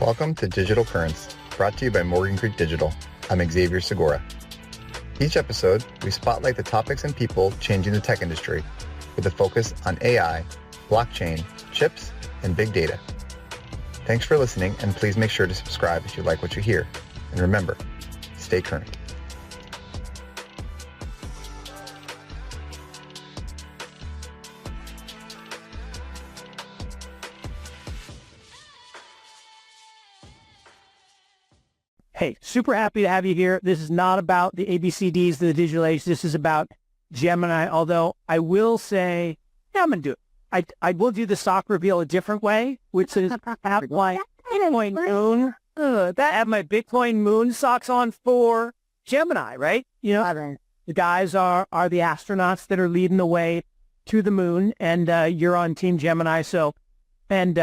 Welcome to Digital Currents, brought to you by Morgan Creek Digital. I'm Xavier Segura. Each episode, we spotlight the topics and people changing the tech industry with a focus on AI, blockchain, chips, and big data. Thanks for listening, and please make sure to subscribe if you like what you hear. And remember, stay current. Hey, super happy to have you here. This is not about the ABCDs of the digital age. This is about Gemini, although I will say, yeah, I'm going to do it. I will do the stock reveal a different way, which is have my Bitcoin moon. Have my Bitcoin moon socks on for Gemini, right? You know, the guys are the astronauts that are leading the way to the moon, and you're on Team Gemini. So, and,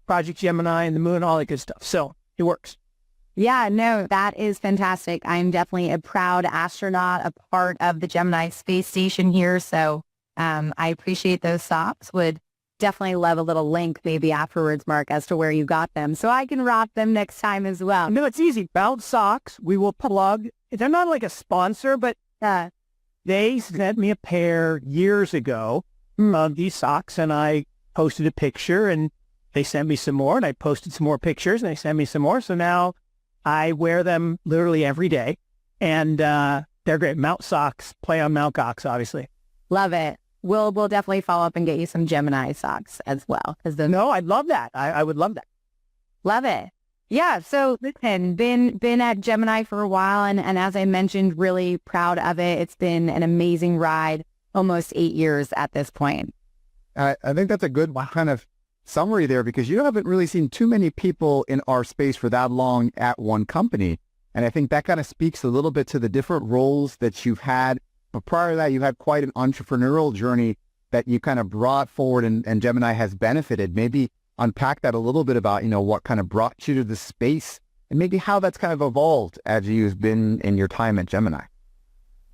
Project Gemini and the moon, all that good stuff. So it works. Yeah, no, that is fantastic. I'm definitely a proud astronaut, a part of the Gemini space station here. So I appreciate those socks. Would definitely love a little link maybe afterwards, Mark, as to where you got them so I can rock them next time as well. No, it's easy. Bound Socks, we will plug. They're not like a sponsor, but they sent me a pair years ago of these socks, and I posted a picture, and they sent me some more, and I posted some more pictures, and they sent me some more. So now I wear them literally every day, and they're great. Mount Socks, play on Mount Gox, obviously. Love it. We'll definitely follow up and get you some Gemini socks as well. No, I'd love that. I would love that. Love it. Yeah, so listen, been at Gemini for a while, and as I mentioned, really proud of it. It's been an amazing ride, almost 8 years at this point. I think that's a good kind of summary there, because you haven't really seen too many people in our space for that long at one company. And I think that kind of speaks a little bit to the different roles that you've had. But prior to that, you had quite an entrepreneurial journey that you kind of brought forward, and Gemini has benefited. Maybe unpack that a little bit about, what kind of brought you to the space and maybe how that's kind of evolved as you've been in your time at Gemini.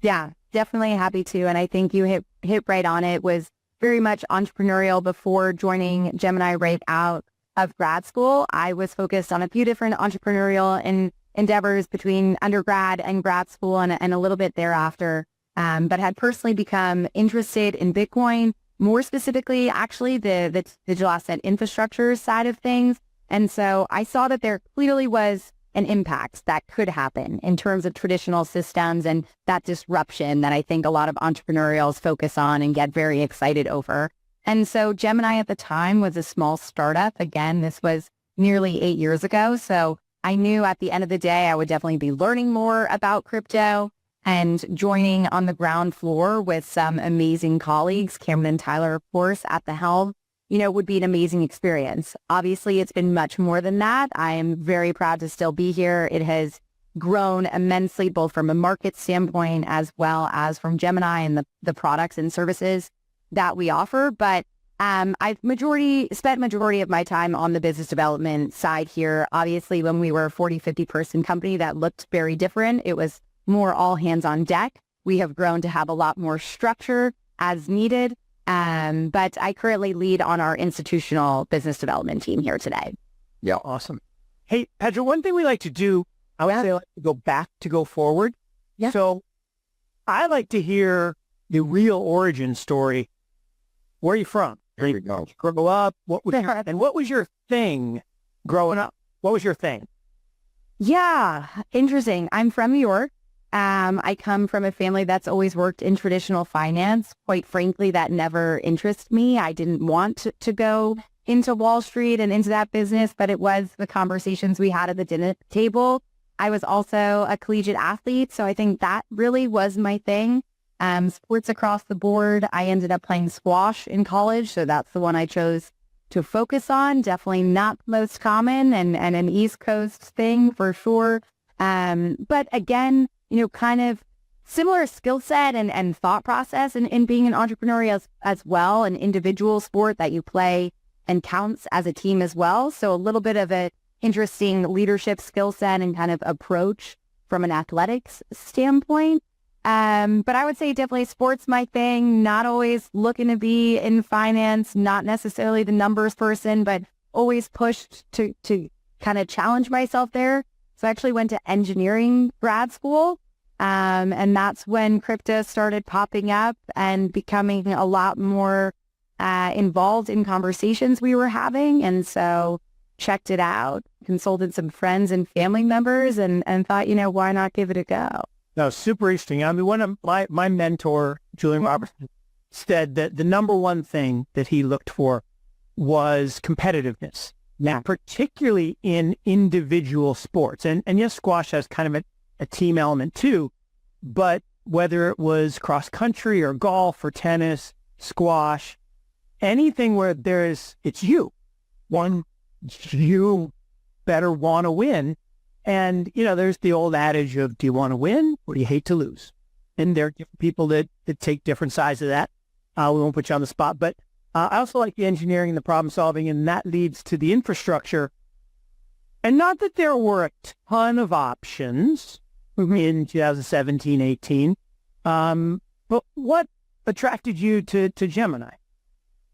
Yeah, definitely happy to. And I think you hit right on it. Was very much entrepreneurial before joining Gemini right out of grad school. I was focused on a few different entrepreneurial endeavors between undergrad and grad school and a little bit thereafter, but had personally become interested in Bitcoin, more specifically, actually, the digital asset infrastructure side of things. And so I saw that there clearly was an impact that could happen in terms of traditional systems and that disruption that I think a lot of entrepreneurials focus on and get very excited over. And so Gemini at the time was a small startup. Again, this was nearly 8 years ago. So I knew at the end of the day, I would definitely be learning more about crypto and joining on the ground floor with some amazing colleagues, Cameron and Tyler, of course, at the helm. Would be an amazing experience. Obviously, it's been much more than that. I am very proud to still be here. It has grown immensely, both from a market standpoint as well as from Gemini and the products and services that we offer. But I've spent majority of my time on the business development side here. Obviously, when we were a 40, 50 person company, that looked very different. It was more all hands on deck. We have grown to have a lot more structure as needed. But I currently lead on our institutional business development team here today. Yeah, awesome. Hey, Pedro, one thing we like to do, I would say, like to go back to go forward. Yeah. So I like to hear the real origin story. Where are you from? There you go. Grow up. What was your thing growing up? What was your thing? Yeah, interesting. I'm from New York. I come from a family that's always worked in traditional finance. Quite frankly, that never interested me. I didn't want to go into Wall Street and into that business, but it was the conversations we had at the dinner table. I was also a collegiate athlete, so I think that really was my thing. Sports across the board. I ended up playing squash in college, so that's the one I chose to focus on. Definitely not the most common and an East Coast thing for sure. But again, kind of similar skill set and thought process in being an entrepreneur as well, an individual sport that you play and counts as a team as well. So a little bit of an interesting leadership skill set and kind of approach from an athletics standpoint. But I would say definitely sports my thing, not always looking to be in finance, not necessarily the numbers person, but always pushed to kind of challenge myself there. So I actually went to engineering grad school. And that's when crypto started popping up and becoming a lot more involved in conversations we were having. And so checked it out, consulted some friends and family members, and thought, why not give it a go? No, super interesting. I mean, one of my mentor, Julian Robertson, said that the number one thing that he looked for was competitiveness. Now, particularly in individual sports. And yes, squash has kind of a team element too, but whether it was cross country or golf or tennis, squash, anything where it's you. You better want to win. And, there's the old adage of, do you want to win or do you hate to lose? And there are different people that take different sides of that. We won't put you on the spot, but I also like the engineering and the problem solving, and that leads to the infrastructure. And not that there were a ton of options in 2017, 18, but what attracted you to Gemini?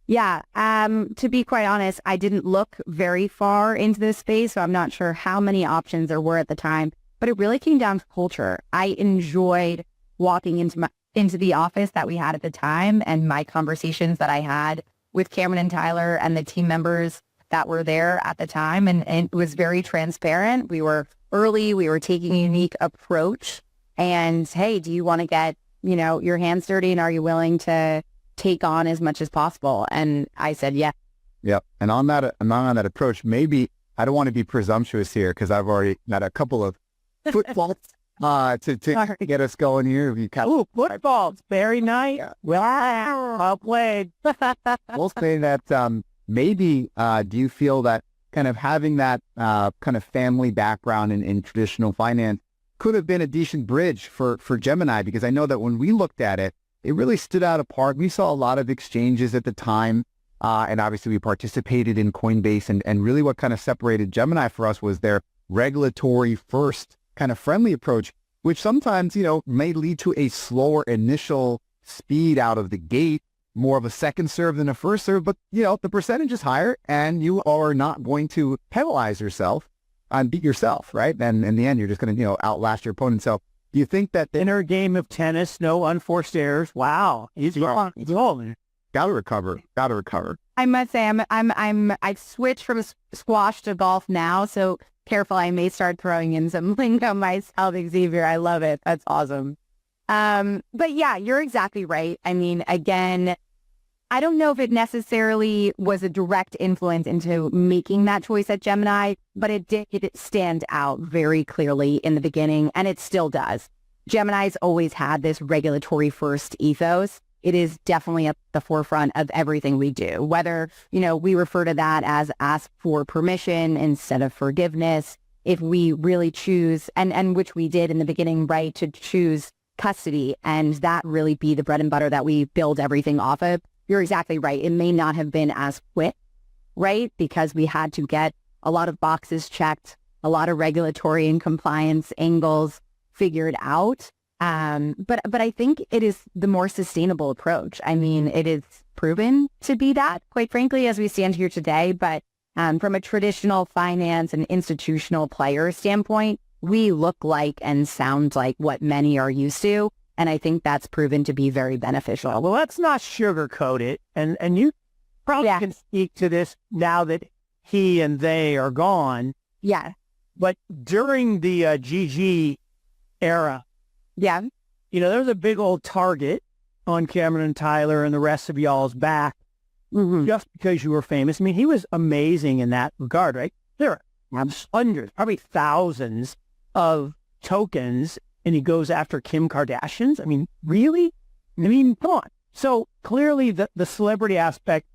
Yeah, to be quite honest, I didn't look very far into this space, so I'm not sure how many options there were at the time, but it really came down to culture. I enjoyed walking into the office that we had at the time, and my conversations that I had with Cameron and Tyler and the team members that were there at the time, and it was very transparent. We were early, we were taking a unique approach, and hey, do you want to get, your hands dirty, and are you willing to take on as much as possible? And I said, yeah. Yep. And on that approach, maybe I don't want to be presumptuous here because I've already got a couple of footballs to get us going here. Football. It's very nice. Yeah. Well played. We'll say that maybe do you feel that kind of having that kind of family background in traditional finance could have been a decent bridge for Gemini? Because I know that when we looked at it, it really stood out apart. We saw a lot of exchanges at the time, and obviously we participated in Coinbase, and really what kind of separated Gemini for us was their regulatory first kind of friendly approach, which sometimes, may lead to a slower initial speed out of the gate, more of a second serve than a first serve, but, the percentage is higher and you are not going to penalize yourself and beat yourself, right? And in the end, you're just going to, outlast your opponent. So do you think that the inner game of tennis, no unforced errors? Wow, he's rolling. Got to recover. I must say, I switched from squash to golf now, so careful, I may start throwing in some lingo myself, Xavier. I love it. That's awesome. But yeah, you're exactly right. I mean, again, I don't know if it necessarily was a direct influence into making that choice at Gemini, but it did stand out very clearly in the beginning, and it still does. Gemini's always had this regulatory first ethos. It is definitely at the forefront of everything we do, whether, we refer to that as ask for permission instead of forgiveness. If we really choose, and which we did in the beginning, right, to choose custody and that really be the bread and butter that we build everything off of. You're exactly right. It may not have been as quick, right? Because we had to get a lot of boxes checked, a lot of regulatory and compliance angles figured out. But I think it is the more sustainable approach. I mean, it is proven to be that, quite frankly, as we stand here today. But from a traditional finance and institutional player standpoint, we look like and sound like what many are used to. And I think that's proven to be very beneficial. Well, let's not sugarcoat it. And you probably can speak to this now that he and they are gone. Yeah. But during the GG era, yeah, there was a big old target on Cameron and Tyler and the rest of y'all's back just because you were famous. I mean, he was amazing in that regard, right? There are hundreds, probably thousands of tokens, and he goes after Kim Kardashian's. I mean, really? I mean, come on. So clearly the celebrity aspect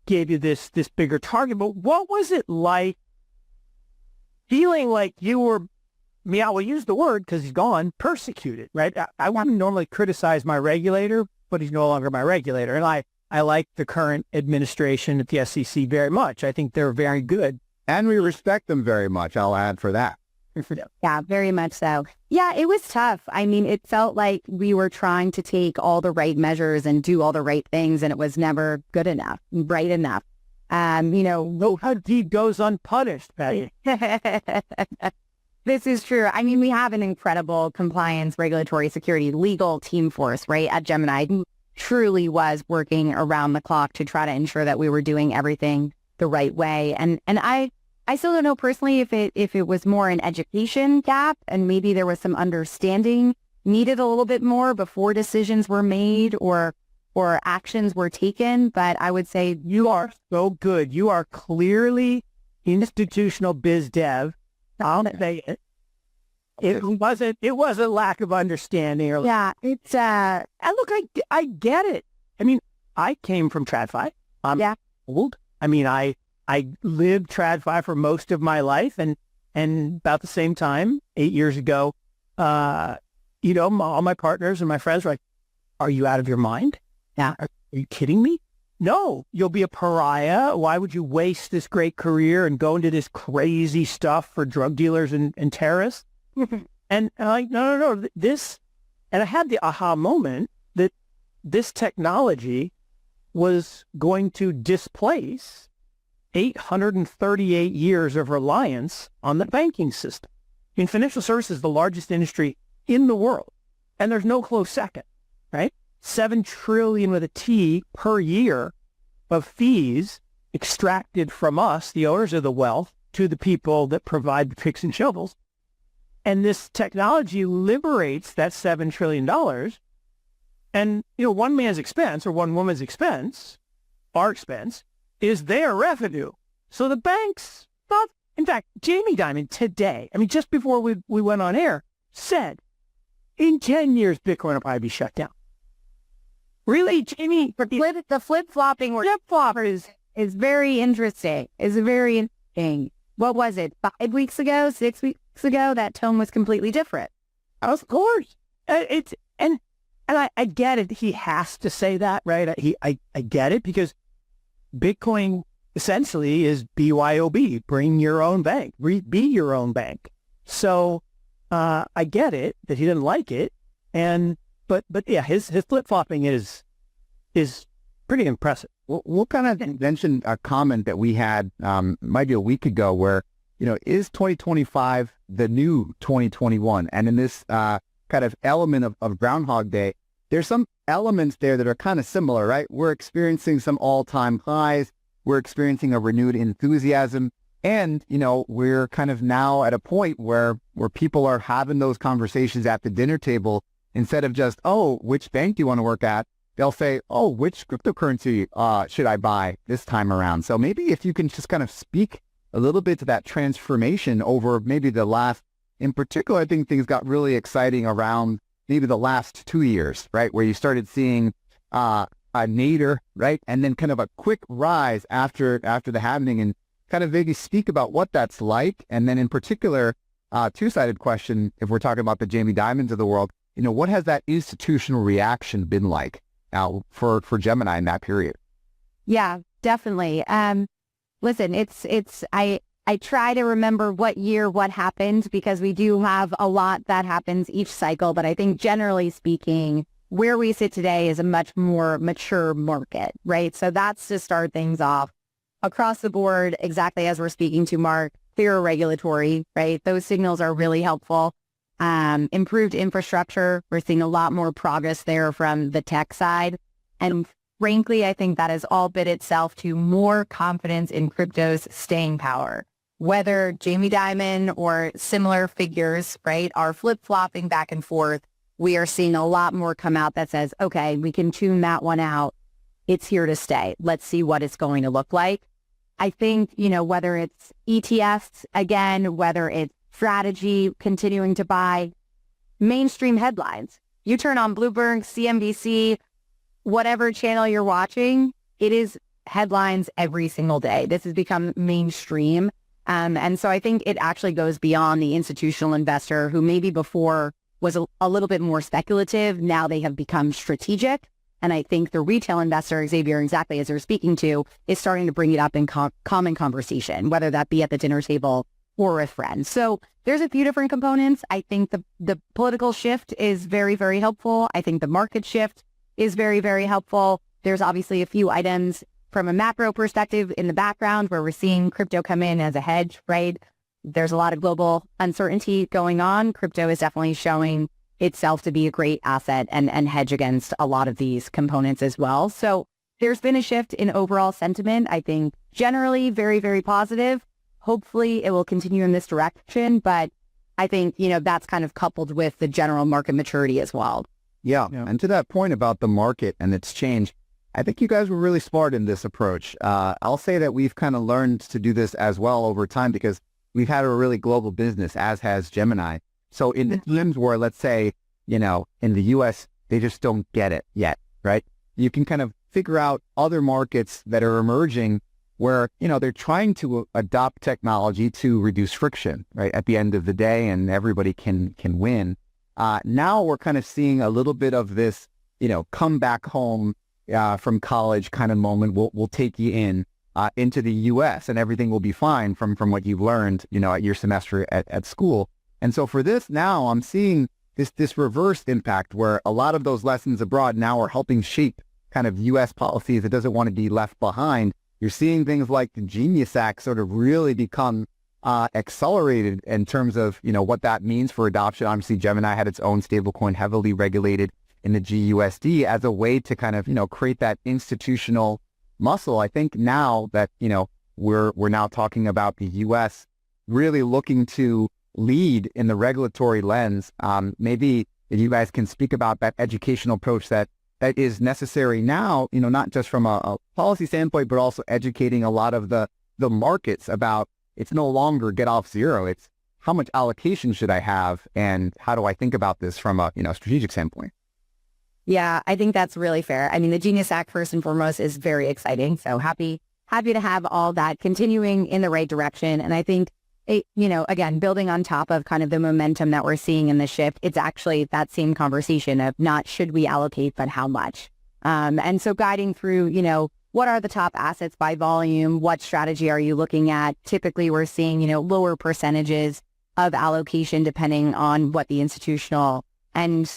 gave you this bigger target, but what was it like feeling like you were, I will use the word because he's gone, persecuted, right? I wouldn't normally criticize my regulator, but he's no longer my regulator. And I like the current administration at the SEC very much. I think they're very good. And we respect them very much, I'll add for that. Yeah, very much so. Yeah, it was tough. I mean, it felt like we were trying to take all the right measures and do all the right things, and it was never good enough, right enough. No deed goes unpunished, Patty. This is true. I mean, we have an incredible compliance, regulatory, security, legal team force, right, at Gemini, who truly was working around the clock to try to ensure that we were doing everything the right way. And I still don't know personally if it was more an education gap and maybe there was some understanding needed a little bit more before decisions were made or actions were taken. But I would say you are so good. You are clearly institutional biz dev. I'll say it. It wasn't lack of understanding. Yeah, it's and look, I get it. I mean, I came from TradFi. I'm old. I mean, I lived TradFi for most of my life, and about the same time, 8 years ago, all my partners and my friends were like, "Are you out of your mind? Yeah, are you kidding me? No, you'll be a pariah. Why would you waste this great career and go into this crazy stuff for drug dealers and terrorists?" And I'm like, no, this, and I had the aha moment that this technology was going to displace 838 years of reliance on the banking system. I mean, financial services is the largest industry in the world, and there's no close second, right? 7 trillion with a T per year of fees extracted from us, the owners of the wealth, to the people that provide the picks and shovels. And this technology liberates that $7 trillion. And, one man's expense or one woman's expense, our expense, is their revenue. So the banks thought, in fact, Jamie Dimon today, I mean, just before we went on air, said, in 10 years, Bitcoin will probably be shut down. Really, Jamie? The flip-flopping is very interesting. It's very interesting. What was it? 5 weeks ago, 6 weeks ago, that tone was completely different. Of course. And I get it. He has to say that, right? I get it because Bitcoin essentially is BYOB, bring your own bank, be your own bank. So I get it that he didn't like it. But yeah, his flip-flopping is pretty impressive. We'll kind of mention a comment that we had, might be a week ago, where, is 2025 the new 2021? And in this kind of element of Groundhog Day, there's some elements there that are kind of similar, right? We're experiencing some all-time highs. We're experiencing a renewed enthusiasm. And, we're kind of now at a point where people are having those conversations at the dinner table. Instead of just, oh, which bank do you want to work at? They'll say, oh, which cryptocurrency should I buy this time around? So maybe if you can just kind of speak a little bit to that transformation over maybe the last, in particular, I think things got really exciting around maybe the last 2 years, right? Where you started seeing a nadir, right? And then kind of a quick rise after the happening, and kind of maybe speak about what that's like. And then in particular, two-sided question, if we're talking about the Jamie Dimons of the world, what has that institutional reaction been like now for Gemini in that period? Yeah, definitely. Listen, I try to remember what year what happened because we do have a lot that happens each cycle. But I think generally speaking, where we sit today is a much more mature market, right? So that's to start things off. Across the board, exactly as we're speaking to Mark, clearer regulatory, right? Those signals are really helpful. Improved infrastructure. We're seeing a lot more progress there from the tech side. And frankly, I think that has all bid itself to more confidence in crypto's staying power. Whether Jamie Dimon or similar figures, right, are flip-flopping back and forth, we are seeing a lot more come out that says, okay, we can tune that one out. It's here to stay. Let's see what it's going to look like. I think, whether it's ETFs, again, whether it's strategy, continuing to buy, mainstream headlines. You turn on Bloomberg, CNBC, whatever channel you're watching, it is headlines every single day. This has become mainstream. And so I think it actually goes beyond the institutional investor who maybe before was a little bit more speculative. Now they have become strategic. And I think the retail investor, Xavier, exactly as you're speaking to, is starting to bring it up in common conversation, whether that be at the dinner table or with friends. So there's a few different components. I think the political shift is very, very helpful. I think the market shift is very, very helpful. There's obviously a few items from a macro perspective in the background where we're seeing crypto come in as a hedge, right? There's a lot of global uncertainty going on. Crypto is definitely showing itself to be a great asset and hedge against a lot of these components as well. So there's been a shift in overall sentiment. I think generally very, very positive. Hopefully it will continue in this direction, but I think, that's kind of coupled with the general market maturity as well. Yeah. And to that point about the market and its change, I think you guys were really smart in this approach. I'll say that we've kind of learned to do this as well over time because we've had a really global business, as has Gemini. So in the times where, let's say, in the US, they just don't get it yet, right? You can kind of figure out other markets that are emerging where, they're trying to adopt technology to reduce friction, right? At the end of the day, and everybody can win. Now we're kind of seeing a little bit of this, come back home from college kind of moment. We'll take you into the U.S. and everything will be fine from what you've learned, at your semester at school. And so for this now, I'm seeing this reversed impact where a lot of those lessons abroad now are helping shape kind of U.S. policies that doesn't want to be left behind. You're seeing things like the Genius Act sort of really become accelerated in terms of, what that means for adoption. Obviously, Gemini had its own stablecoin heavily regulated in the GUSD as a way to kind of, create that institutional muscle. I think now that, we're now talking about the U.S. really looking to lead in the regulatory lens. Maybe if you guys can speak about that educational approach that is necessary now, not just from a policy standpoint, but also educating a lot of the markets about it's no longer get off zero. It's how much allocation should I have and how do I think about this from a, strategic standpoint? Yeah, I think that's really fair. I mean, the Genius Act, first and foremost, is very exciting. So happy to have all that continuing in the right direction. And I think, again, building on top of kind of the momentum that we're seeing in the shift, it's actually that same conversation of not should we allocate, but how much. And so guiding through, what are the top assets by volume? What strategy are you looking at? Typically, we're seeing, lower percentages of allocation depending on what the institutional and,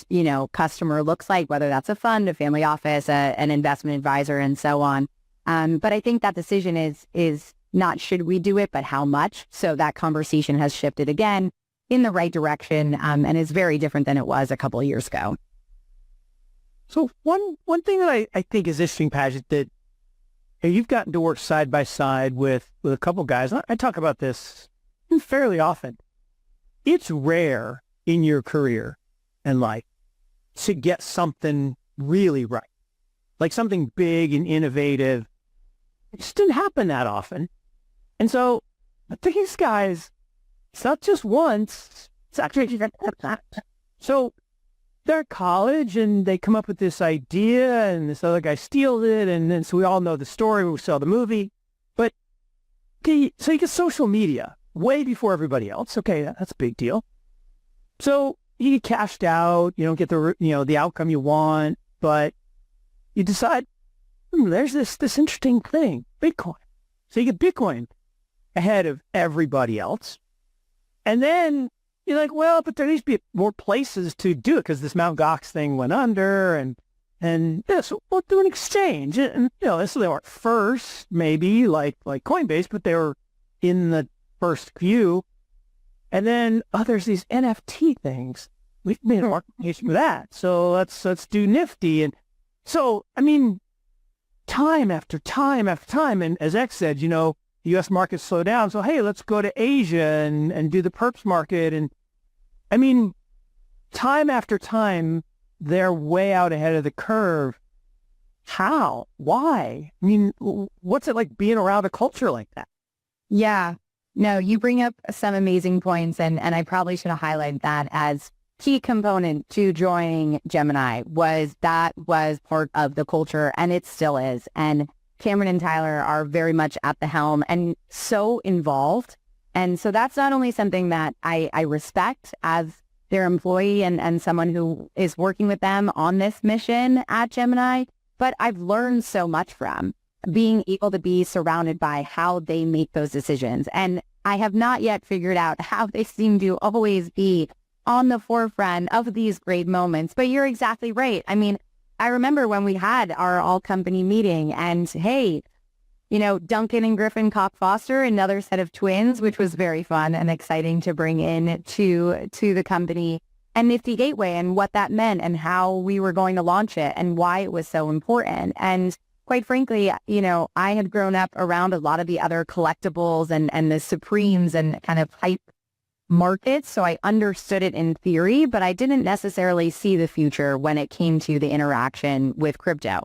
customer looks like, whether that's a fund, a family office, an investment advisor, and so on. But I think that decision is not should we do it, but how much. So that conversation has shifted again in the right direction and is very different than it was a couple of years ago. So one thing that I think is interesting, Paget, that you've gotten to work side by side with a couple guys. I talk about this fairly often. It's rare in your career and life to get something really right, like something big and innovative. It just didn't happen that often. And so I think these guys, it's not just once, it's actually, so they're at college and they come up with this idea and this other guy steals it. And then, so we all know the story, we saw the movie, but okay, so you get social media way before everybody else. Okay, that's a big deal. So you get cashed out, you don't get the outcome you want, but you decide, there's this interesting thing, Bitcoin. So you get Bitcoin ahead of everybody else. And then you're like, well, but there needs to be more places to do it because this Mt. Gox thing went under and yeah, so we'll do an exchange. And, so they weren't first, maybe like Coinbase, but they were in the first few. And then, there's these NFT things. We've made an application for that. So let's do Nifty. And so, I mean, time after time after time. And as X said, the U.S. market slowed down. So, hey, let's go to Asia and do the perps market. And I mean, time after time, they're way out ahead of the curve. How? Why? I mean, what's it like being around a culture like that? Yeah. No, you bring up some amazing points. And I probably should have highlighted that as key component to joining Gemini was part of the culture, and it still is. And Cameron and Tyler are very much at the helm and so involved. And so that's not only something that I respect as their employee and someone who is working with them on this mission at Gemini, but I've learned so much from being able to be surrounded by how they make those decisions. And I have not yet figured out how they seem to always be on the forefront of these great moments. But you're exactly right. I mean, I remember when we had our all-company meeting and, hey, Duncan and Griffin Cock Foster, another set of twins, which was very fun and exciting to bring in to the company, and Nifty Gateway and what that meant and how we were going to launch it and why it was so important. And quite frankly, I had grown up around a lot of the other collectibles and the Supremes and kind of hype markets. So I understood it in theory, but I didn't necessarily see the future when it came to the interaction with crypto.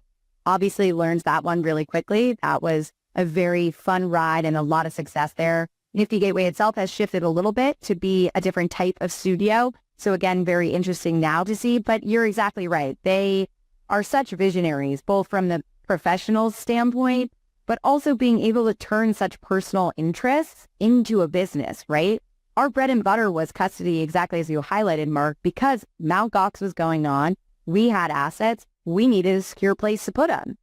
Obviously learned that one really quickly. That was a very fun ride and a lot of success there. Nifty Gateway itself has shifted a little bit to be a different type of studio. So again, very interesting now to see, but you're exactly right. They are such visionaries, both from the professional standpoint, but also being able to turn such personal interests into a business, right? Our bread and butter was custody, exactly as you highlighted, Mark, because Mt. Gox was going on. We had assets. We needed a secure place to put them.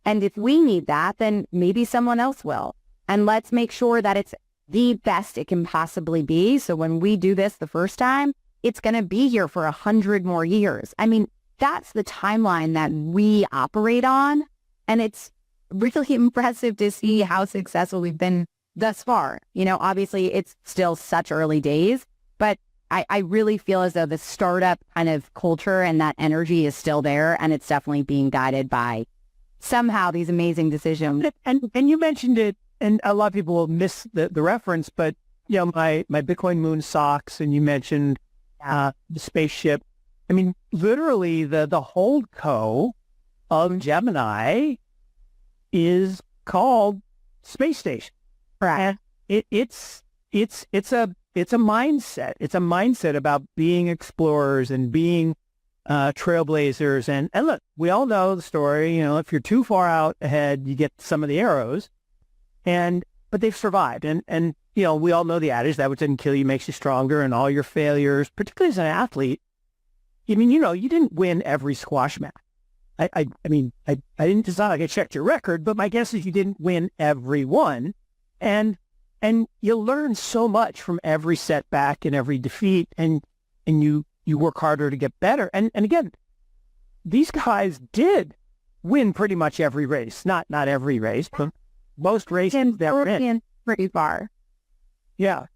And if we need that, then maybe someone else will. And let's make sure that it's the best it can possibly be. So when we do this the first time, it's going to be here for 100 more years. I mean, that's the timeline that we operate on. And it's really impressive to see how successful we've been thus far. Obviously it's still such early days, but I really feel as though the startup kind of culture and that energy is still there, and it's definitely being guided by somehow these amazing decisions. And you mentioned it, and a lot of people will miss the reference, but my Bitcoin Moon socks, and you mentioned the spaceship. I mean, literally the holdco of Gemini is called Space Station. Right. And it's a mindset. It's a mindset about being explorers and being trailblazers. And look, we all know the story. If you're too far out ahead, you get some of the arrows. But they've survived. And we all know the adage that which doesn't kill you makes you stronger. And all your failures, particularly as an athlete, you didn't win every squash match. I mean, I didn't decide like I checked your record, but my guess is you didn't win every one. And you learn so much from every setback and every defeat, and you work harder to get better. And again, these guys did win pretty much every race. Not every race, but most races that were in. Pretty far. Yeah.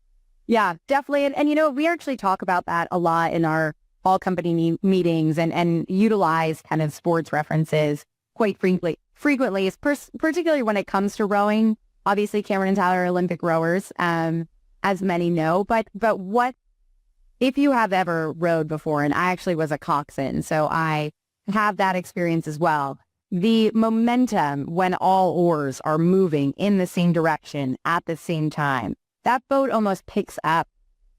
Yeah, definitely. And we actually talk about that a lot in our all company meetings and utilize kind of sports references quite frequently, particularly when it comes to rowing. Obviously, Cameron and Tyler are Olympic rowers, as many know. But what if you have ever rowed before? And I actually was a coxswain, so I have that experience as well. The momentum when all oars are moving in the same direction at the same time, that boat almost picks up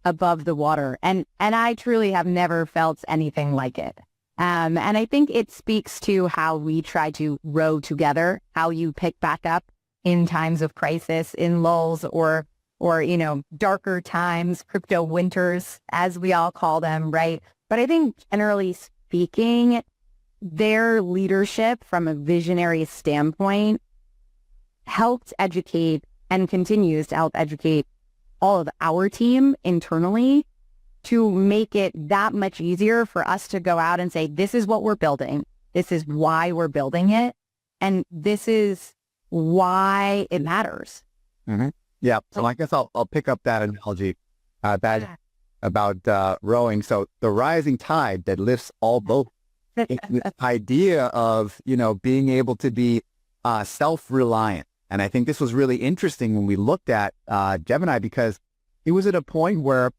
above the water. And I truly have never felt anything like it. And I think it speaks to how we try to row together, how you pick back up in times of crisis, in lulls or darker times, crypto winters, as we all call them, right? But I think generally speaking, their leadership from a visionary standpoint helped educate and continues to help educate all of our team internally to make it that much easier for us to go out and say, this is what we're building. This is why we're building it. And this is why it matters. Mm-hmm. Yeah. So I guess I'll pick up that analogy about rowing. So the rising tide that lifts all boats. The idea of, being able to be self-reliant. And I think this was really interesting when we looked at Gemini, because it was at a point where,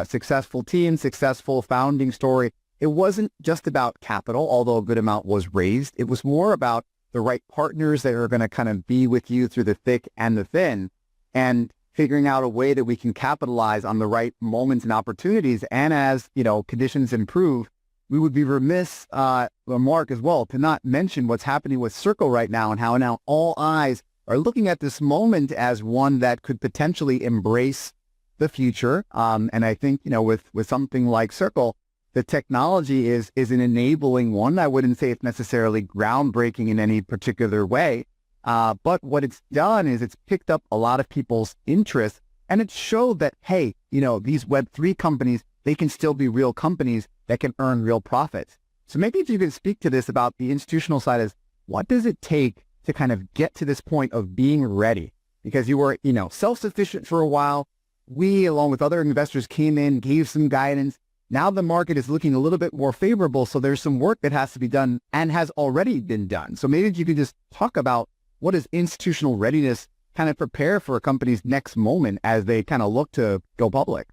successful team, successful founding story, it wasn't just about capital, although a good amount was raised. It was more about the right partners that are going to kind of be with you through the thick and the thin, and figuring out a way that we can capitalize on the right moments and opportunities. And as, conditions improve, we would be remiss, Mark, as well, to not mention what's happening with Circle right now and how now all eyes are looking at this moment as one that could potentially embrace the future. And I think, with something like Circle, the technology is an enabling one. I wouldn't say it's necessarily groundbreaking in any particular way. But what it's done is it's picked up a lot of people's interest, and it showed that, hey, these Web3 companies, they can still be real companies that can earn real profits. So maybe if you can speak to this about the institutional side, is what does it take to kind of get to this point of being ready? Because you were, self-sufficient for a while. We, along with other investors, came in, gave some guidance. Now the market is looking a little bit more favorable. So there's some work that has to be done and has already been done. So maybe you could just talk about what does institutional readiness kind of prepare for a company's next moment as they kind of look to go public?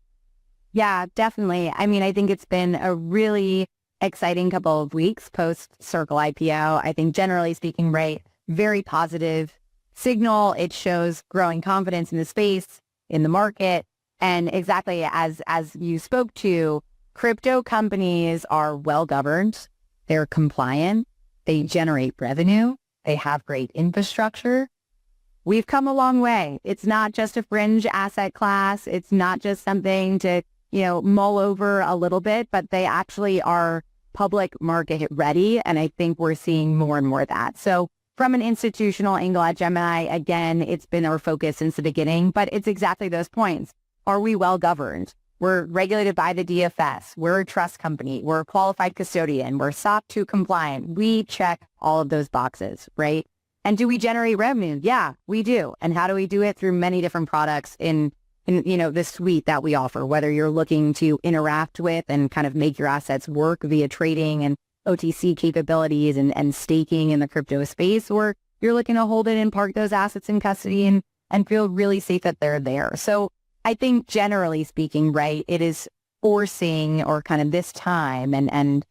Yeah, definitely. I mean, I think it's been a really exciting couple of weeks post Circle IPO. I think generally speaking, right, very positive signal. It shows growing confidence in the space, in the market. And exactly as you spoke to, crypto companies are well governed. They're compliant. They generate revenue. They have great infrastructure. We've come a long way. It's not just a fringe asset class. It's not just something to, mull over a little bit, but they actually are public market ready. And I think we're seeing more and more of that. So from an institutional angle at Gemini, again, it's been our focus since the beginning, but it's exactly those points. Are we well governed? We're regulated by the DFS. We're a trust company. We're a qualified custodian. We're SOC 2 compliant. We check all of those boxes, right? And do we generate revenue? Yeah, we do. And how do we do it? Through many different products in this suite that we offer, whether you're looking to interact with and kind of make your assets work via trading and OTC capabilities and staking in the crypto space, or you're looking to hold it and park those assets in custody and feel really safe that they're there. So I think generally speaking, right, it is forcing or kind of this time and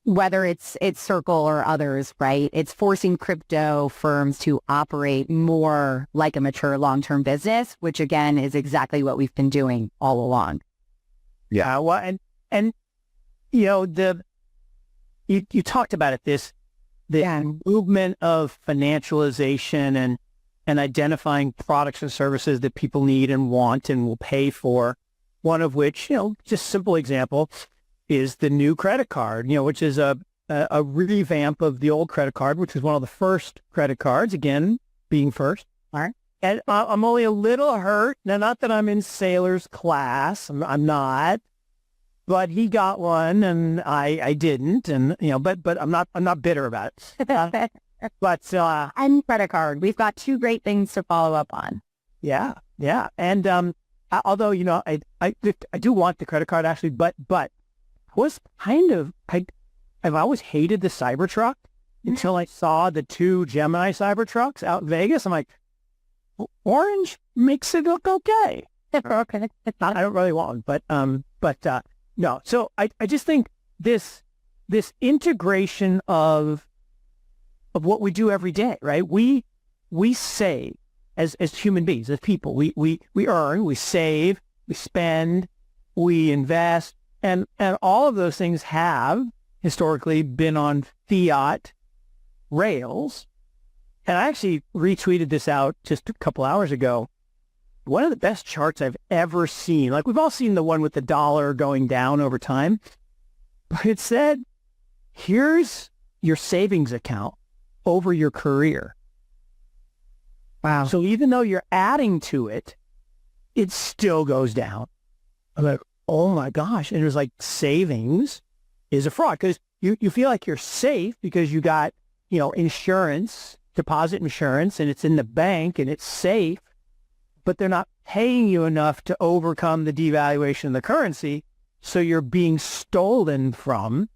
whether it's Circle or others, right, it's forcing crypto firms to operate more like a mature long-term business, which again is exactly what we've been doing all along. Yeah, well, and you talked about it, the movement of financialization and identifying products and services that people need and want and will pay for, one of which, just simple example, is the new credit card, which is a revamp of the old credit card, which is one of the first credit cards, again, being first. All right. And I'm only a little hurt. Now, not that I'm in Sailor's class. I'm not. But he got one and I didn't. And, but I'm not bitter about it. But and credit card. We've got two great things to follow up on. Yeah. Yeah. And although, I do want the credit card actually, but was I've always hated the Cybertruck until I saw the two Gemini Cybertrucks out in Vegas. I'm like, orange makes it look okay. Okay. I don't really want one, but no. So I just think this integration of what we do every day, right? We save as human beings, as people. We earn, we save, we spend, we invest. And all of those things have historically been on fiat rails. And I actually retweeted this out just a couple hours ago. One of the best charts I've ever seen. Like, we've all seen the one with the dollar going down over time. But it said, here's your savings account over your career. Wow. So even though you're adding to it, it still goes down. I'm like, oh my gosh. And it was like, savings is a fraud because you feel like you're safe because you got, insurance, deposit insurance, and it's in the bank and it's safe, but they're not paying you enough to overcome the devaluation of the currency. So you're being stolen from.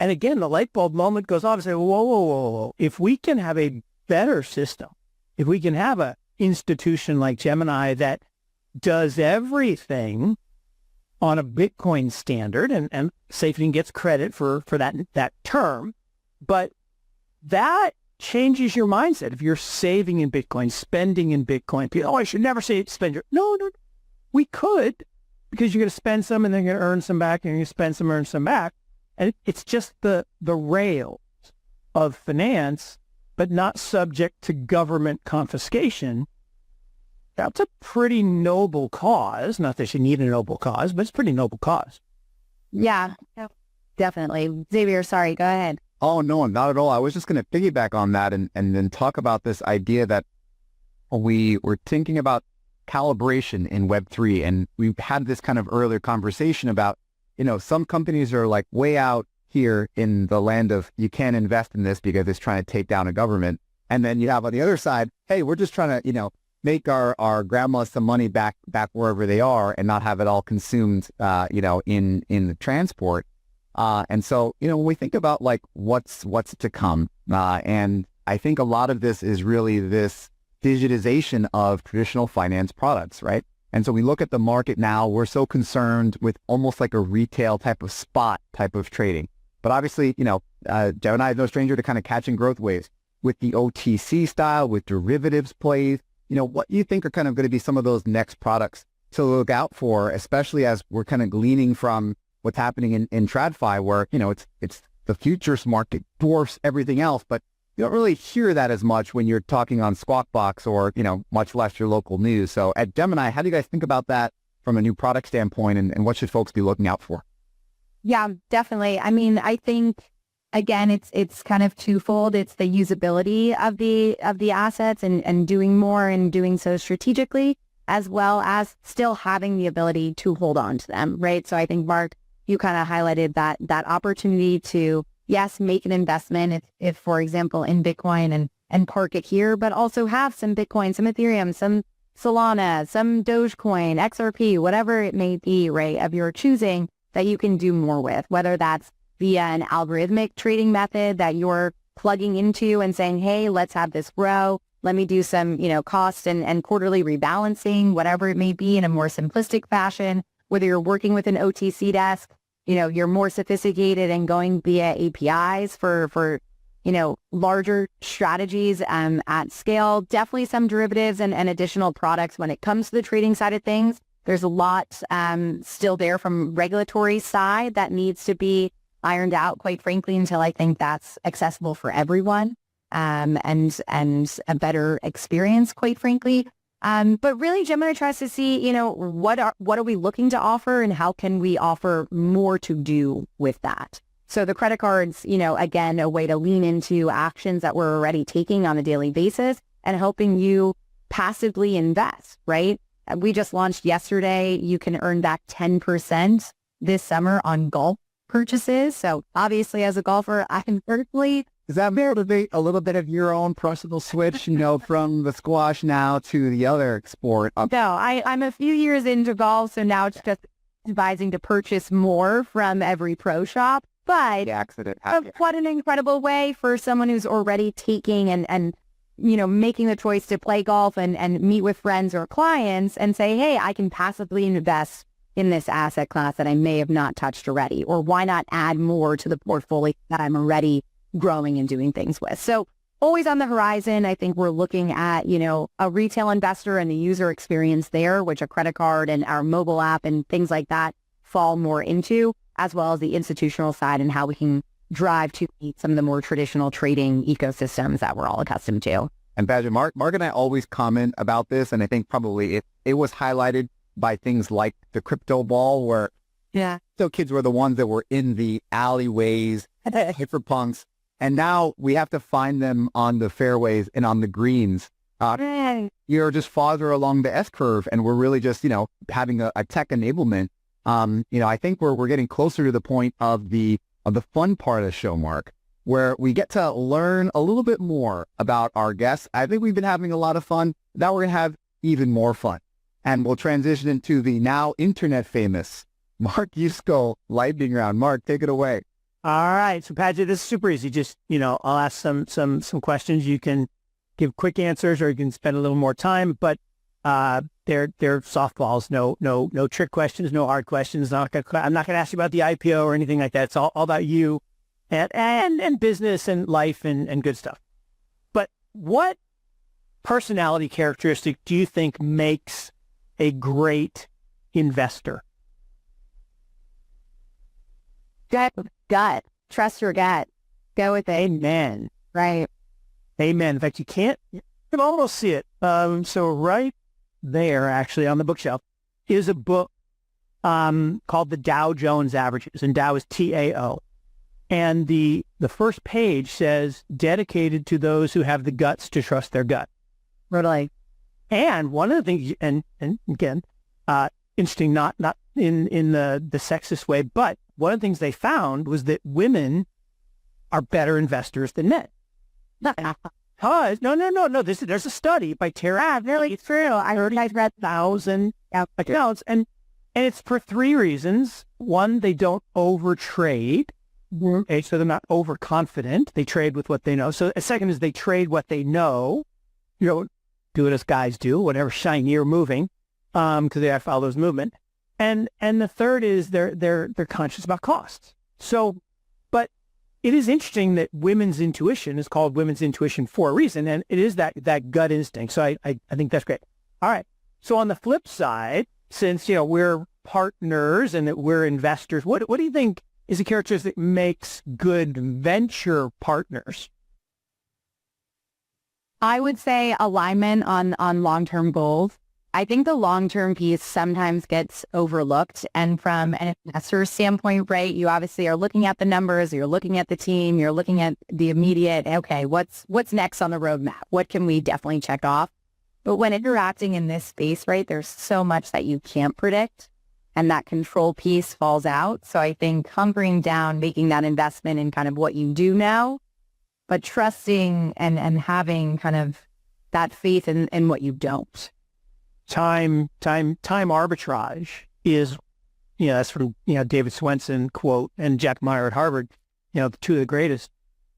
And again, the light bulb moment goes off and say, whoa. If we can have a better system, if we can have an institution like Gemini that does everything on a Bitcoin standard, and Safety gets credit for that term, but that changes your mindset. If you're saving in Bitcoin, spending in Bitcoin, people, I should never spend your... No, we could, because you're going to spend some and then you're going to earn some back, and you're going to spend some, earn some back. And it's just the rails of finance, but not subject to government confiscation. That's a pretty noble cause. Not that you need a noble cause, but it's a pretty noble cause. Yeah, definitely. Xavier, sorry, go ahead. Oh, no, not at all. I was just going to piggyback on that and then talk about this idea that we were thinking about calibration in Web3. And we've had this kind of earlier conversation about, some companies are like way out here in the land of you can't invest in this because it's trying to take down a government. And then you have on the other side, hey, we're just trying to, make our grandmas some money back wherever they are and not have it all consumed, in the transport. And so, when we think about like what's to come, and I think a lot of this is really this digitization of traditional finance products, right? And so we look at the market now, we're so concerned with almost like a retail type of spot type of trading. But obviously, Gemini is no stranger to kind of catching growth waves with the OTC style, with derivatives plays. What do you think are kind of going to be some of those next products to look out for, especially as we're kind of gleaning from what's happening in TradFi, where, it's the futures market dwarfs everything else, but you don't really hear that as much when you're talking on Squawk Box or, much less your local news. So at Gemini, how do you guys think about that from a new product standpoint, and what should folks be looking out for? Yeah, definitely. I mean, I think, again, it's kind of twofold. It's the usability of the assets and doing more and doing so strategically, as well as still having the ability to hold on to them, right? So I think, Mark, you kind of highlighted that opportunity to, yes, make an investment if for example, in Bitcoin and park it here, but also have some Bitcoin, some Ethereum, some Solana, some Dogecoin, XRP, whatever it may be, right, of your choosing that you can do more with, whether that's via an algorithmic trading method that you're plugging into and saying, hey, let's have this grow. Let me do some, cost and quarterly rebalancing, whatever it may be in a more simplistic fashion, whether you're working with an OTC desk, you're more sophisticated and going via APIs for larger strategies at scale. Definitely some derivatives and additional products when it comes to the trading side of things. There's a lot still there from regulatory side that needs to be ironed out, quite frankly, until I think that's accessible for everyone and a better experience, quite frankly. But really, Gemini tries to see, what are we looking to offer and how can we offer more to do with that? So the credit cards, again, a way to lean into actions that we're already taking on a daily basis and helping you passively invest, right? We just launched yesterday. You can earn back 10% this summer on golf purchases. So obviously, as a golfer, I can personally... Is that motivate a little bit of your own personal switch, from the squash now to the other sport? No, I'm a few years into golf, so now it's just advising to purchase more from every pro shop. But the accident. What an incredible way for someone who's already taking and making the choice to play golf and meet with friends or clients and say, hey, I can passively invest in this asset class that I may have not touched already, or why not add more to the portfolio that I'm already growing and doing things with. So always on the horizon, I think we're looking at, a retail investor and the user experience there, which a credit card and our mobile app and things like that fall more into, as well as the institutional side and how we can drive to meet some of the more traditional trading ecosystems that we're all accustomed to. And Badger, Mark and I always comment about this, and I think probably it was highlighted by things like the crypto ball, where so kids were the ones that were in the alleyways, hyperpunks, and now we have to find them on the fairways and on the greens. You're just farther along the S-curve, and we're really just, having a tech enablement. I think we're getting closer to the point of the fun part of the show, Mark, where we get to learn a little bit more about our guests. I think we've been having a lot of fun. Now we're going to have even more fun. And we'll transition into the now internet famous Mark Yusko lightning round. Mark, take it away. All right. So, Padgett, this is super easy. Just, I'll ask some questions. You can give quick answers or you can spend a little more time, but they're softballs. No trick questions, no hard questions. I'm not going to ask you about the IPO or anything like that. It's all about you and business and life and good stuff. But what personality characteristic do you think makes a great investor? Gut. Trust your gut. Go with it. Amen. Right. Amen. In fact, you can almost see it. So right there, actually, on the bookshelf, is a book called The Dow Jones Averages, and Dow is TAO. And the first page says, dedicated to those who have the guts to trust their gut. Totally. And one of the things, and again, interesting, not in the sexist way, but one of the things they found was that women are better investors than men. No. There's a study by Tara. Really, it's true. I've read 1,000 accounts, and it's for three reasons. One, they don't overtrade. Okay, so they're not overconfident. They trade with what they know. So a second is they trade what they know. You know, do it as guys do, whatever, shiny or moving, because they follow those movement. And the third is they're conscious about costs. So, but it is interesting that women's intuition is called women's intuition for a reason, and it is that gut instinct. So I think that's great. All right. So on the flip side, since we're partners and that we're investors, what do you think is a characteristic that makes good venture partners? I would say alignment on long-term goals. I think the long-term piece sometimes gets overlooked. And from an investor standpoint, right, you obviously are looking at the numbers, you're looking at the team, you're looking at the immediate, okay, what's next on the roadmap? What can we definitely check off? But when interacting in this space, right, there's so much that you can't predict, and that control piece falls out. So I think hunkering down, making that investment in kind of what you do now, but trusting and having kind of that faith in what you don't. Time arbitrage is, that's from, David Swenson quote and Jack Meyer at Harvard, the two of the greatest.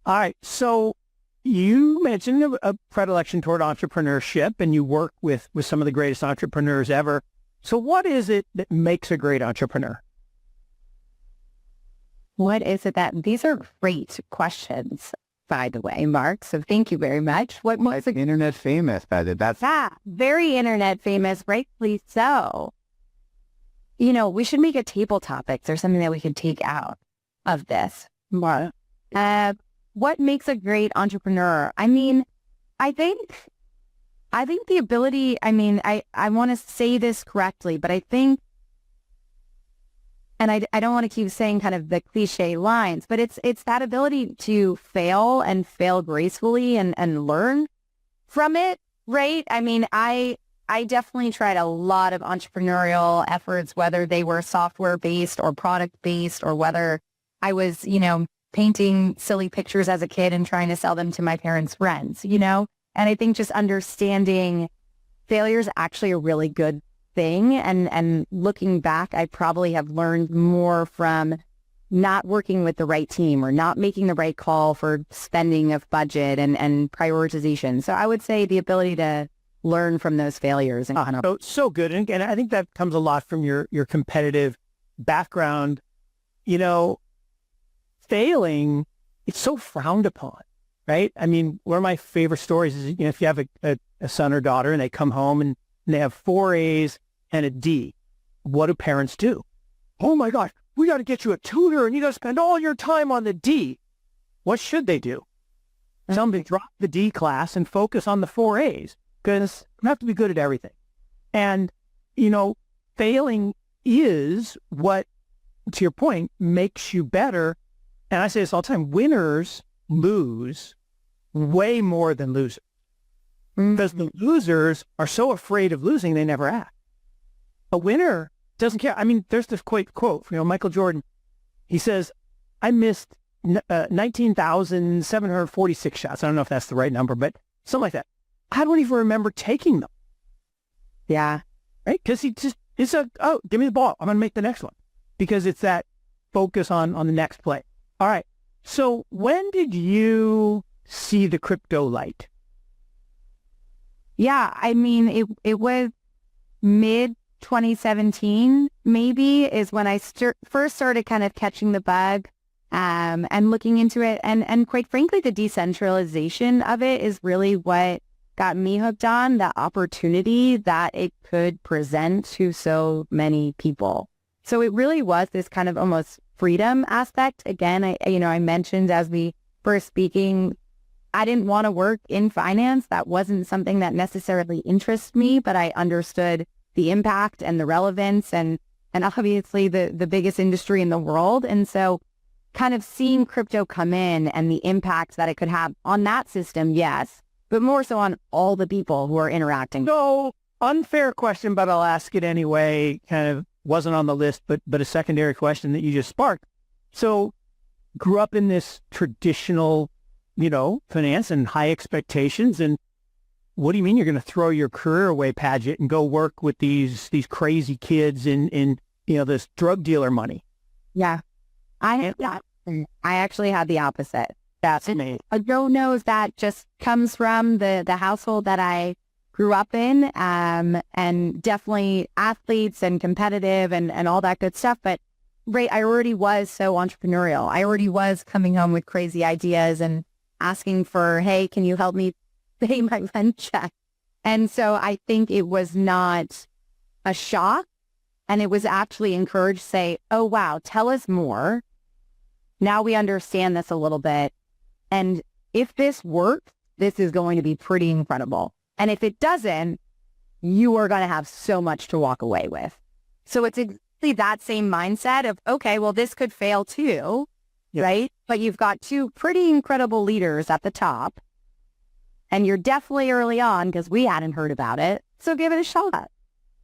All right. So you mentioned a predilection toward entrepreneurship, and you work with some of the greatest entrepreneurs ever. So what is it that makes a great entrepreneur? What is it these are great questions, by the way, Mark. So thank you very much. What's internet famous? That's very internet famous, rightfully so. We should make a table topics or something that we could take out of this. What? What makes a great entrepreneur? I mean, I think the ability, I want to say this correctly, but I think, and I don't want to keep saying kind of the cliche lines, but it's that ability to fail and fail gracefully and learn from it, right? I mean, I definitely tried a lot of entrepreneurial efforts, whether they were software-based or product-based, or whether I was, painting silly pictures as a kid and trying to sell them to my parents' friends, And I think just understanding failure is actually a really good thing. And looking back, I probably have learned more from not working with the right team or not making the right call for spending of budget and prioritization. So I would say the ability to learn from those failures. And so good. And I think that comes a lot from your competitive background. Failing, it's so frowned upon, right? I mean, one of my favorite stories is, if you have a son or daughter and they come home and they have 4 A's and a D, what do parents do? Oh my gosh, we got to get you a tutor and you got to spend all your time on the D. What should they do? Tell them to drop the D class and focus on the 4 A's, because you have to be good at everything. And, failing is what, to your point, makes you better. And I say this all the time, winners lose way more than losers. Because the losers are so afraid of losing, they never act. A winner doesn't care. I mean, there's this quote, Michael Jordan. He says, I missed 19,746 shots. I don't know if that's the right number, but something like that. I don't even remember taking them. Yeah. Right? Because give me the ball. I'm going to make the next one. Because it's that focus on the next play. All right. So when did you see the crypto light? Yeah, I mean, it was mid 2017, maybe, is when I first started kind of catching the bug and looking into it. And quite frankly, the decentralization of it is really what got me hooked on, the opportunity that it could present to so many people. So it really was this kind of almost freedom aspect. Again, I mentioned as we were speaking, I didn't want to work in finance. That wasn't something that necessarily interests me, but I understood the impact and the relevance and obviously the biggest industry in the world. And so kind of seeing crypto come in and the impact that it could have on that system, yes, but more so on all the people who are interacting. So, unfair question, but I'll ask it anyway. Kind of, wasn't on the list, but a secondary question that you just sparked. So grew up in this traditional, finance and high expectations. And what do you mean you're going to throw your career away, Paget, and go work with these crazy kids in this drug dealer money? Yeah. I actually had the opposite. That's amazing. I don't know if that just comes from the household that I grew up in, and definitely athletes and competitive and all that good stuff. But right, I already was so entrepreneurial. I already was coming home with crazy ideas and asking for, hey, can you help me pay my rent check? And so I think it was not a shock. And it was actually encouraged to say, oh, wow, tell us more. Now we understand this a little bit. And if this works, this is going to be pretty incredible. And if it doesn't, you are going to have so much to walk away with. So it's exactly that same mindset of, okay, well, this could fail too, right? But you've got two pretty incredible leaders at the top. And you're definitely early on because we hadn't heard about it. So give it a shot.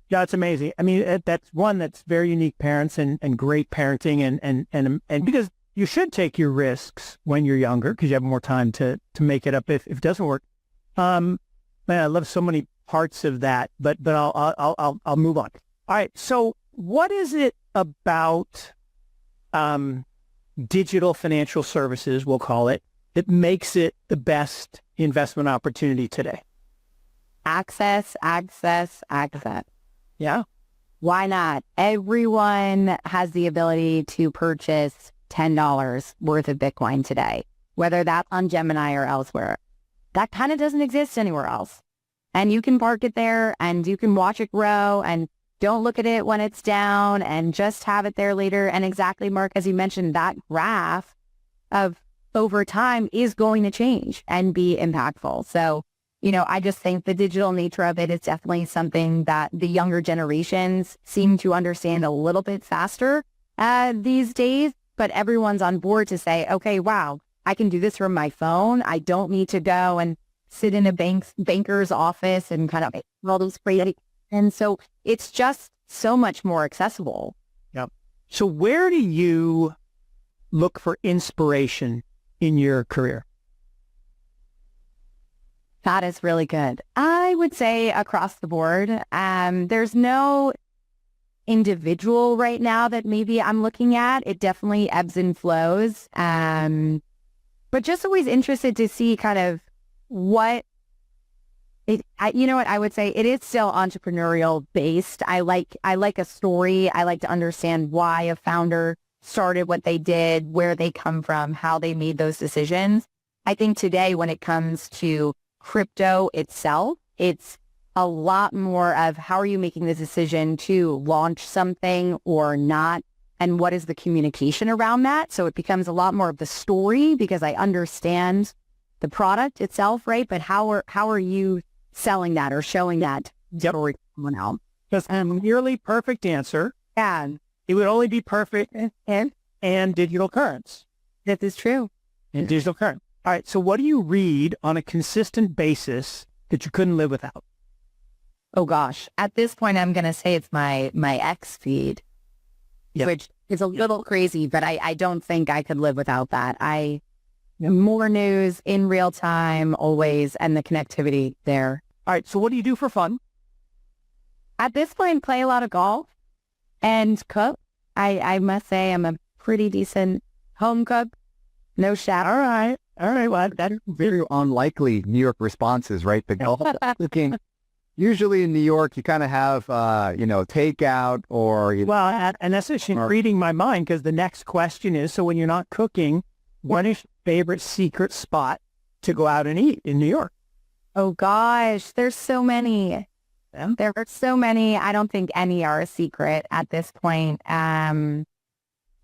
Yeah, it's amazing. I mean, that's one that's very unique parents and great parenting and because you should take your risks when you're younger because you have more time to make it up if it doesn't work. Man, I love so many parts of that, but I'll move on. All right. So what is it about digital financial services, we'll call it, that makes it the best investment opportunity today? Access. Yeah. Why not? Everyone has the ability to purchase $10 worth of Bitcoin today, whether that's on Gemini or elsewhere. That kind of doesn't exist anywhere else. And you can park it there and you can watch it grow and don't look at it when it's down and just have it there later. And exactly, Mark, as you mentioned, that graph of over time is going to change and be impactful. So, I just think the digital nature of it is definitely something that the younger generations seem to understand a little bit faster these days. But everyone's on board to say, okay, wow, I can do this from my phone. I don't need to go and sit in a banker's office and kind of all those crazy. And so it's just so much more accessible. Yep. So where do you look for inspiration in your career? That is really good. I would say across the board, there's no individual right now that maybe I'm looking at. It definitely ebbs and flows. But just always interested to see kind of what I would say it is still entrepreneurial based. I like a story. I like to understand why a founder started what they did, where they come from, how they made those decisions. I think today when it comes to crypto itself, it's a lot more of how are you making the decision to launch something or not, and what is the communication around that? So it becomes a lot more of the story because I understand the product itself, right? But how are you selling that or showing that story to someone else? That's a nearly perfect answer. And it would only be perfect and digital currents. that is true. And digital current. All right. So what do you read on a consistent basis that you couldn't live without? Oh gosh. At this point, I'm going to say it's my X feed, which is a little crazy, but I don't think I could live without that. More news in real time always, and the connectivity there. All right. So what do you do for fun? At this point, play a lot of golf and cook. I must say I'm a pretty decent home cook. No shadow. All right. Well, That's very unlikely New York responses, right? The golf cooking. Usually in New York, you kind of have, takeout or... Well, and that's actually reading my mind because the next question is, so when you're not cooking, what is your favorite secret spot to go out and eat in New York? Oh gosh, there's so many. Yeah. There are so many. I don't think any are a secret at this point.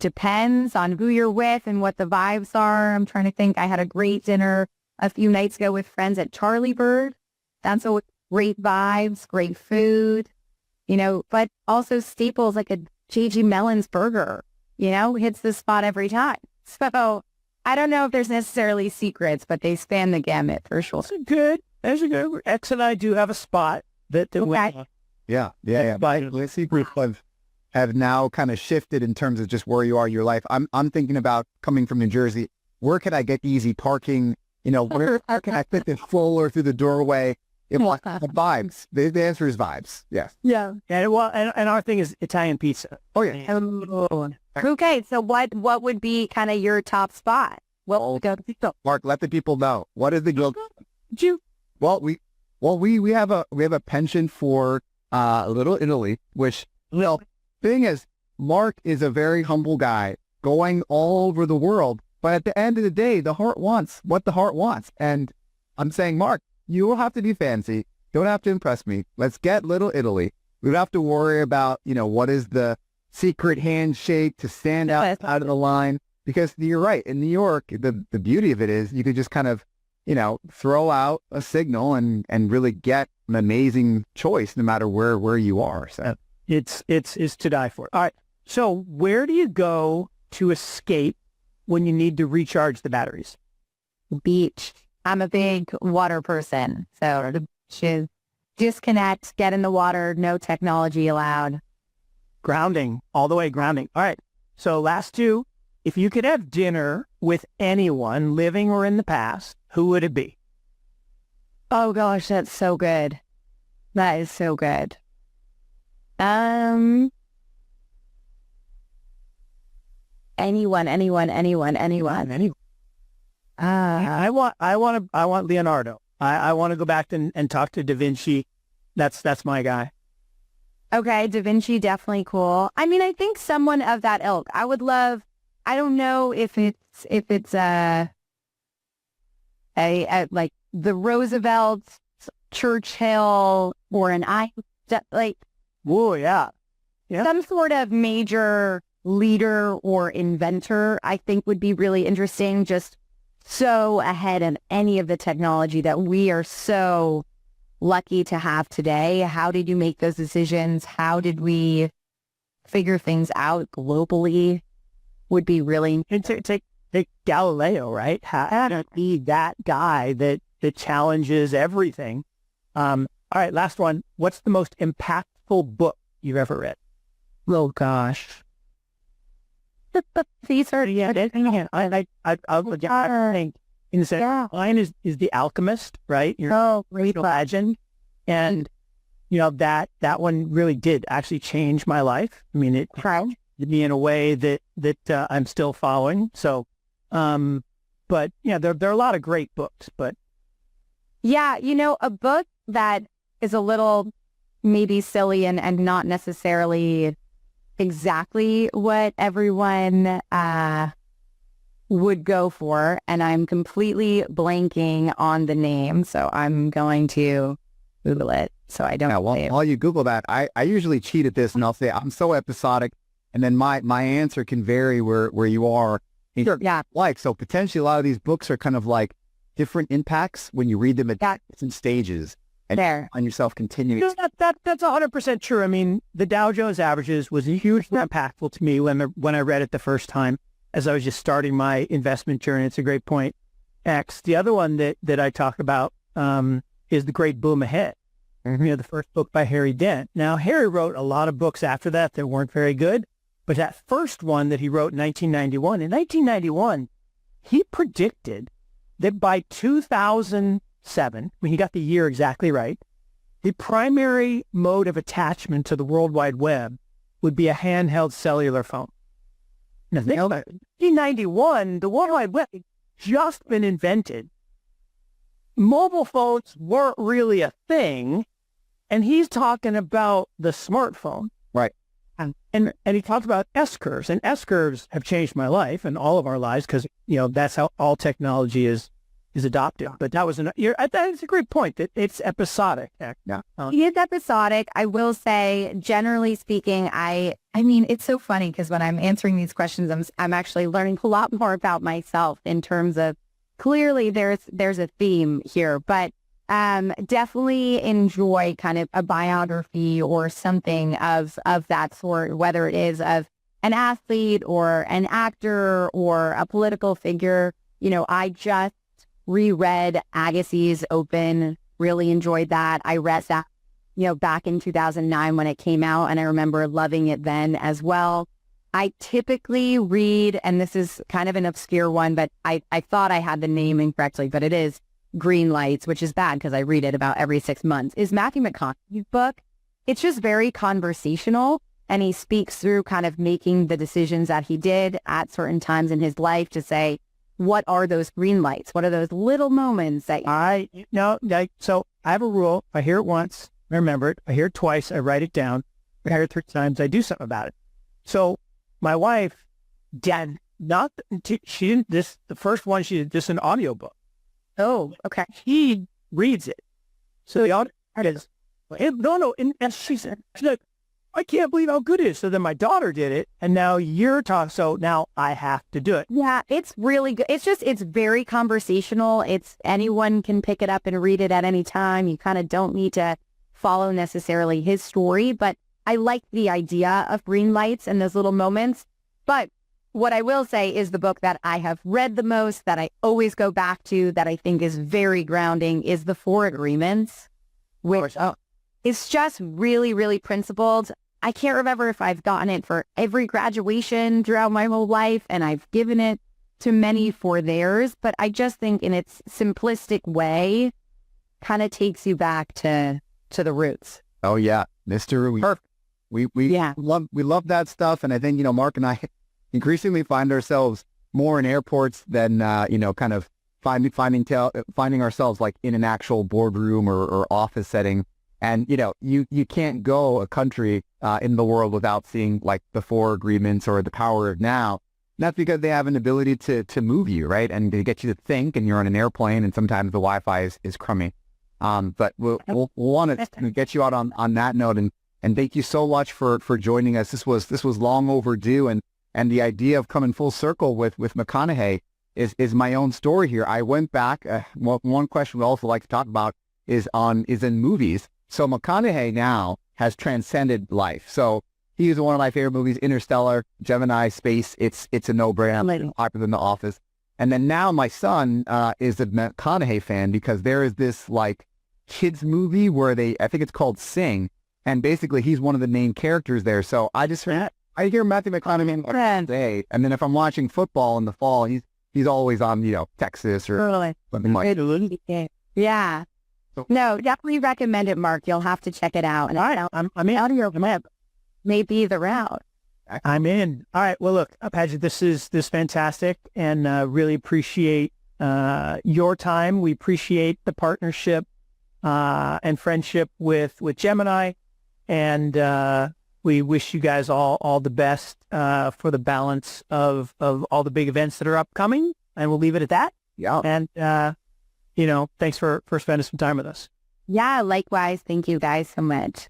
Depends on who you're with and what the vibes are. I'm trying to think. I had a great dinner a few nights ago with friends at Charlie Bird. That's a great vibes, great food, but also staples like a J.G. Mellon's burger, hits the spot every time. So I don't know if there's necessarily secrets, but they span the gamut for sure. That's a good. X and I do have a spot that okay. Yeah. By Secret of have now kind of shifted in terms of just where you are in your life. I'm thinking about coming from New Jersey. Where can I get easy parking? You know, where can I fit the stroller through the doorway? Vibes. The answer is vibes. Yes. Yeah. And our thing is Italian pizza. Oh yeah. Okay, so what would be kind of your top spot? Mark, let the people know. What is the guild? Well, we have a penchant for Little Italy, which thing is, Mark is a very humble guy going all over the world. But at the end of the day, the heart wants what the heart wants. And I'm saying, Mark, you don't have to be fancy. Don't have to impress me. Let's get Little Italy. We don't have to worry about, what is the secret handshake to stand out of the line. Because you're right. In New York, the beauty of it is you could just kind of, throw out a signal and really get an amazing choice no matter where you are. So it's to die for. All right. So where do you go to escape when you need to recharge the batteries? Beach. I'm a big water person. So the beach is disconnect, get in the water, no technology allowed. Grounding, all the way grounding. All right. So last two, if you could have dinner with anyone living or in the past, who would it be? Oh gosh, that's so good. That is so good. Anyone. I want Leonardo. I want to go back and talk to Da Vinci. That's my guy. Okay, Da Vinci, definitely cool. I mean, I think someone of that ilk. I would love. I don't know if it's a like the Roosevelt, Churchill, or Oh yeah, some sort of major leader or inventor. I think would be really interesting. Just so ahead of any of the technology that we are so lucky to have today. How did you make those decisions? How did we figure things out globally? Would be really... Take Galileo, right? How to be that guy that challenges everything. All right, last one. What's the most impactful book you've ever read? Oh, gosh. These are... Yeah, I think in the sense, mine is The Alchemist, right? Great legend. And, that one really did actually change my life. I mean, it... me in a way that I'm still following. So, but yeah, there are a lot of great books, but. Yeah, a book that is a little maybe silly and not necessarily exactly what everyone would go for. And I'm completely blanking on the name. So I'm going to Google it. So I don't know. While you Google that, I usually cheat at this and I'll say, I'm so episodic. And then my answer can vary where you are in your life. So potentially a lot of these books are kind of like different impacts when you read them at different stages and find yourself continuing. That's 100% true. I mean, the Dow Jones Averages was hugely impactful to me when I read it the first time as I was just starting my investment journey. It's a great point. X. The other one that I talk about is The Great Boom Ahead. Mm-hmm. The first book by Harry Dent. Now, Harry wrote a lot of books after that weren't very good. But that first one that he wrote in 1991, he predicted that by 2007, when he got the year exactly right, the primary mode of attachment to the World Wide Web would be a handheld cellular phone. Now, 1991, the World Wide Web had just been invented. Mobile phones weren't really a thing, and he's talking about the smartphone. Right. And he talked about S-curves, and S-curves have changed my life and all of our lives because, that's how all technology is adopted. But that was that's a great point. That it's episodic. Yeah. He is episodic. I will say, generally speaking, I mean, it's so funny because when I'm answering these questions, I'm actually learning a lot more about myself in terms of clearly there's a theme here, but definitely enjoy kind of a biography or something of that sort, whether it is of an athlete or an actor or a political figure. I just reread Agassiz Open, really enjoyed that. I read that back in 2009 when it came out, and I remember loving it then as well. I typically read, and this is kind of an obscure one, but I thought I had the name incorrectly, but it is Green Lights, which is bad because I read it about every 6 months, is Matthew McConaughey's book. It's just very conversational, and he speaks through kind of making the decisions that he did at certain times in his life to say, what are those green lights? What are those little moments that so I have a rule. If I hear it once, I remember it. I hear it twice, I write it down. If I hear it 3 times, I do something about it. So my wife, she didn't the first one, she did just an audiobook. Oh, okay. He reads it. So the audio is, no. And she's like, I can't believe how good it is. So then my daughter did it, and now you're talking. So now I have to do it. Yeah, it's really good. It's very conversational. Anyone can pick it up and read it at any time. You kind of don't need to follow necessarily his story, but I like the idea of green lights and those little moments. But what I will say is the book that I have read the most, that I always go back to, that I think is very grounding, is The Four Agreements, which it's just really, really principled. I can't remember if I've gotten it for every graduation throughout my whole life, and I've given it to many for theirs, but I just think in its simplistic way, kind of takes you back to the roots. Oh yeah, Perfect. We love that stuff, and I think Mark and I increasingly find ourselves more in airports than kind of finding ourselves like in an actual boardroom or office setting. And you can't go a country in the world without seeing like the Four Agreements or the Power of Now. And that's because they have an ability to move you, right, and to get you to think. And you're on an airplane, and sometimes the Wi-Fi is crummy. But we'll want to get you out on that note. And thank you so much for joining us. This was long overdue, and the idea of coming full circle with McConaughey is my own story here. I went back. One question we also like to talk about is in movies. So McConaughey now has transcended life. So he is one of my favorite movies, Interstellar, Gemini, Space. It's a no-brainer, popular than The Office. And then now my son is a McConaughey fan because there is this like kids movie where I think it's called Sing, and basically he's one of the main characters there. So I hear Matthew McConaughey day, and then if I'm watching football in the fall, he's always on Texas or something like that. Yeah. No, definitely recommend it, Mark. You'll have to check it out. And all right, I'm in. Out of your map. Maybe the route. I'm in. All right. Well, look, Paget, this is fantastic, and really appreciate your time. We appreciate the partnership and friendship with Gemini, and we wish you guys all the best for the balance of all the big events that are upcoming. And we'll leave it at that. Yeah. And thanks for spending some time with us. Yeah, likewise. Thank you guys so much.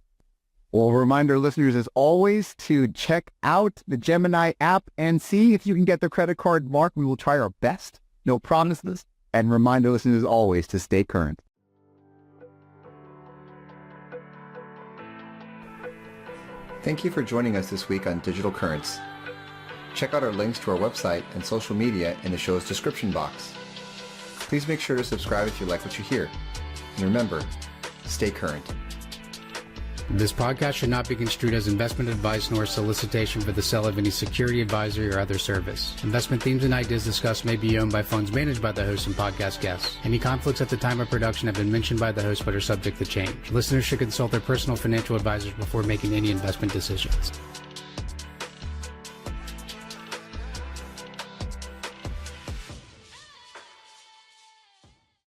Well, remind our listeners, as always, to check out the Gemini app and see if you can get the credit card. Mark, we will try our best. No promises. And remind our listeners, as always, to stay current. Thank you for joining us this week on Digital Currents. Check out our links to our website and social media in the show's description box. Please make sure to subscribe if you like what you hear. And remember, stay current. This podcast should not be construed as investment advice nor solicitation for the sale of any security, advisory, or other service. Investment themes and ideas discussed may be owned by funds managed by the host and podcast guests. Any conflicts at the time of production have been mentioned by the host but are subject to change. Listeners should consult their personal financial advisors before making any investment decisions.